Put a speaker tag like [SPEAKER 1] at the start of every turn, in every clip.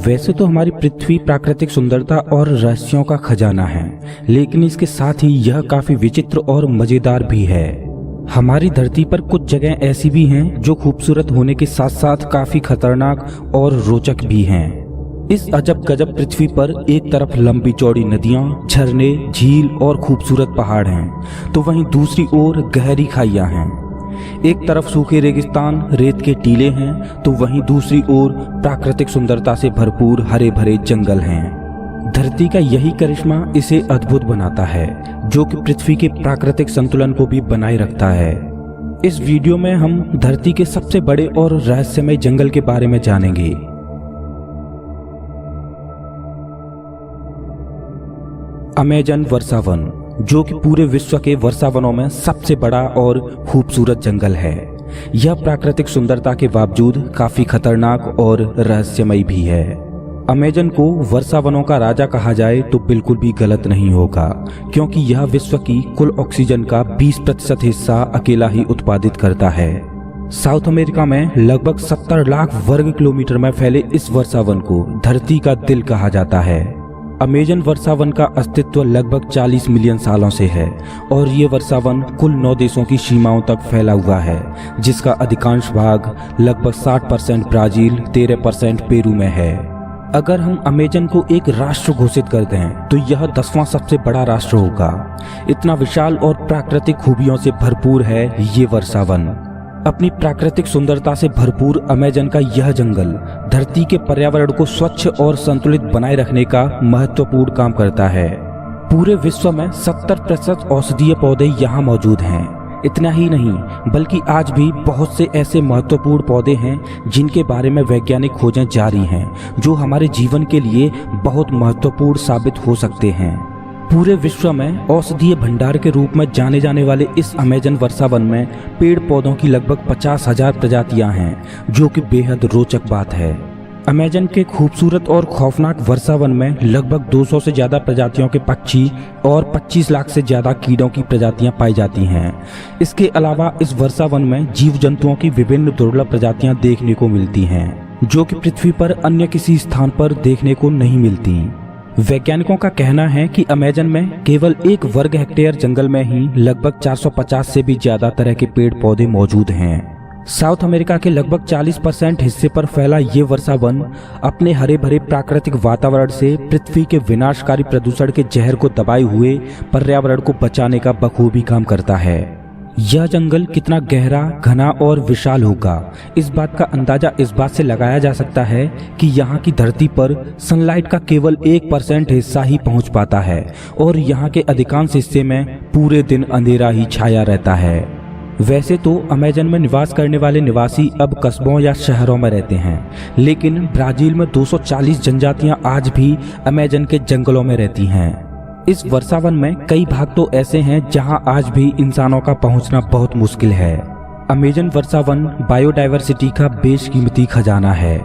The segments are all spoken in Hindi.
[SPEAKER 1] वैसे तो हमारी पृथ्वी प्राकृतिक सुंदरता और रहस्यों का खजाना है, लेकिन इसके साथ ही यह काफी विचित्र और मजेदार भी है। हमारी धरती पर कुछ जगह ऐसी भी हैं जो खूबसूरत होने के साथ साथ काफी खतरनाक और रोचक भी हैं। इस अजब गजब पृथ्वी पर एक तरफ लंबी चौड़ी नदियां, झरने, झील और खूबसूरत पहाड़ हैं, तो वहीं दूसरी ओर गहरी खाइयां हैं। एक तरफ सूखे रेगिस्तान, रेत के टीले हैं, तो वहीं दूसरी ओर प्राकृतिक सुंदरता से भरपूर हरे भरे जंगल हैं। धरती का यही करिश्मा इसे अद्भुत बनाता है, जो कि पृथ्वी के प्राकृतिक संतुलन को भी बनाए रखता है। इस वीडियो में हम धरती के सबसे बड़े और रहस्यमय जंगल के बारे में जानेंगे। अमेजन वर्षावन, जो कि पूरे विश्व के वर्षावनों में सबसे बड़ा और खूबसूरत जंगल है। यह प्राकृतिक सुंदरता के बावजूद काफी खतरनाक और रहस्यमय भी है। अमेजन को वर्षावनों का राजा कहा जाए तो बिल्कुल भी गलत नहीं होगा, क्योंकि यह विश्व की कुल ऑक्सीजन का 20% हिस्सा अकेला ही उत्पादित करता है। साउथ अमेरिका में लगभग 70 लाख वर्ग किलोमीटर में फैले इस वर्षावन को धरती का दिल कहा जाता है। अमेजन वर्षावन का अस्तित्व लगभग 40 मिलियन सालों से है और ये वर्षावन कुल 9 देशों की सीमाओं तक फैला हुआ है, जिसका अधिकांश भाग लगभग 60% ब्राजील, 13% पेरू में है। अगर हम अमेजन को एक राष्ट्र घोषित कर दें तो यह 10वां सबसे बड़ा राष्ट्र होगा। इतना विशाल और प्राकृतिक खूबियों से भरपूर है ये वर्षावन। अपनी प्राकृतिक सुंदरता से भरपूर अमेजन का यह जंगल धरती के पर्यावरण को स्वच्छ और संतुलित बनाए रखने का महत्वपूर्ण काम करता है। पूरे विश्व में 70% औषधीय पौधे यहाँ मौजूद हैं। इतना ही नहीं, बल्कि आज भी बहुत से ऐसे महत्वपूर्ण पौधे हैं जिनके बारे में वैज्ञानिक खोजें जारी हैं, जो हमारे जीवन के लिए बहुत महत्वपूर्ण साबित हो सकते हैं। पूरे विश्व में औषधीय भंडार के रूप में जाने जाने वाले इस अमेजन वर्षावन में पेड़ पौधों की लगभग 50,000 प्रजातियां हैं, जो कि बेहद रोचक बात है। अमेजन के खूबसूरत और खौफनाक वर्षावन में लगभग 200 से ज्यादा प्रजातियों के पक्षी और 25 लाख से ज्यादा कीड़ों की प्रजातियां पाई जाती हैं। इसके अलावा इस वर्षावन में जीव जंतुओं की विभिन्न दुर्लभ प्रजातियां देखने को मिलती हैं, जो कि पृथ्वी पर अन्य किसी स्थान पर देखने को नहीं मिलती। वैज्ञानिकों का कहना है कि अमेजन में केवल 1 वर्ग हेक्टेयर जंगल में ही लगभग 450 से भी ज्यादा तरह के पेड़ पौधे मौजूद हैं। साउथ अमेरिका के लगभग 40% हिस्से पर फैला ये वर्षावन अपने हरे भरे प्राकृतिक वातावरण से पृथ्वी के विनाशकारी प्रदूषण के जहर को दबाए हुए पर्यावरण को बचाने का बखूबी काम करता है। यह जंगल कितना गहरा, घना और विशाल होगा, इस बात का अंदाजा इस बात से लगाया जा सकता है कि यहाँ की धरती पर सनलाइट का केवल 1% हिस्सा ही पहुँच पाता है और यहाँ के अधिकांश हिस्से में पूरे दिन अंधेरा ही छाया रहता है। वैसे तो अमेजन में निवास करने वाले निवासी अब कस्बों या शहरों में रहते हैं, लेकिन ब्राजील में 240 जनजातियां आज भी अमेजन के जंगलों में रहती हैं। इस वर्षावन में कई भाग तो ऐसे हैं जहां आज भी इंसानों का पहुंचना बहुत मुश्किल है। अमेजन वर्षावन बायोडायवर्सिटी का बेशकीमती खजाना है।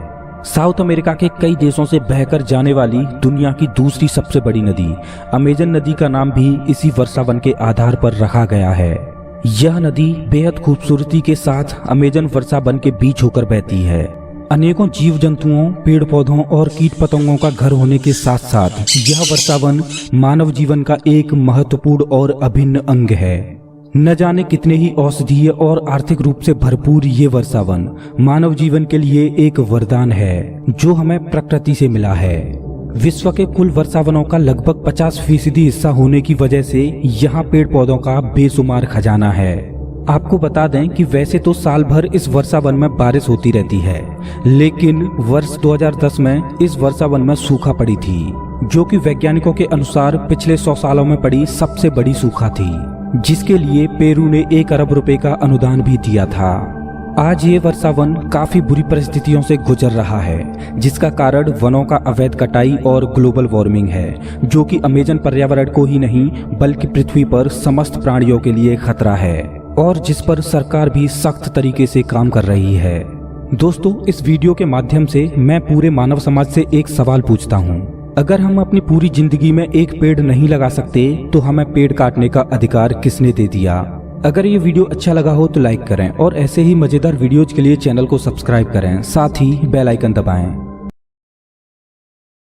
[SPEAKER 1] साउथ अमेरिका के कई देशों से बहकर जाने वाली दुनिया की दूसरी सबसे बड़ी नदी अमेजन नदी का नाम भी इसी वर्षावन के आधार पर रखा गया है। यह नदी बेहद खूबसूरती के साथ अमेजन वर्षावन के बीच होकर बहती है। अनेकों जीव जंतुओं, पेड़ पौधों और कीट पतंगों का घर होने के साथ साथ यह वर्षावन मानव जीवन का एक महत्वपूर्ण और अभिन्न अंग है। न जाने कितने ही औषधीय और आर्थिक रूप से भरपूर ये वर्षावन मानव जीवन के लिए एक वरदान है, जो हमें प्रकृति से मिला है। विश्व के कुल वर्षावनों का लगभग 50% हिस्सा होने की वजह से यहाँ पेड़ पौधों का बेशुमार खजाना है। आपको बता दें कि वैसे तो साल भर इस वर्षावन में बारिश होती रहती है, लेकिन वर्ष 2010 में इस वर्षावन में सूखा पड़ी थी, जो कि वैज्ञानिकों के अनुसार पिछले 100 सालों में पड़ी सबसे बड़ी सूखा थी, जिसके लिए पेरू ने 1 अरब रुपए का अनुदान भी दिया था। आज ये वर्षावन काफी बुरी परिस्थितियों से गुजर रहा है, जिसका कारण वनों का अवैध कटाई और ग्लोबल वार्मिंग है, जो कि अमेजन पर्यावरण को ही नहीं बल्कि पृथ्वी पर समस्त प्राणियों के लिए खतरा है और जिस पर सरकार भी सख्त तरीके से काम कर रही है। दोस्तों, इस वीडियो के माध्यम से मैं पूरे मानव समाज से एक सवाल पूछता हूँ, अगर हम अपनी पूरी जिंदगी में एक पेड़ नहीं लगा सकते तो हमें पेड़ काटने का अधिकार किसने दे दिया? अगर ये वीडियो अच्छा लगा हो तो लाइक करें और ऐसे ही मजेदार वीडियोज के लिए चैनल को सब्सक्राइब करें, साथ ही बेल आइकन दबाएं।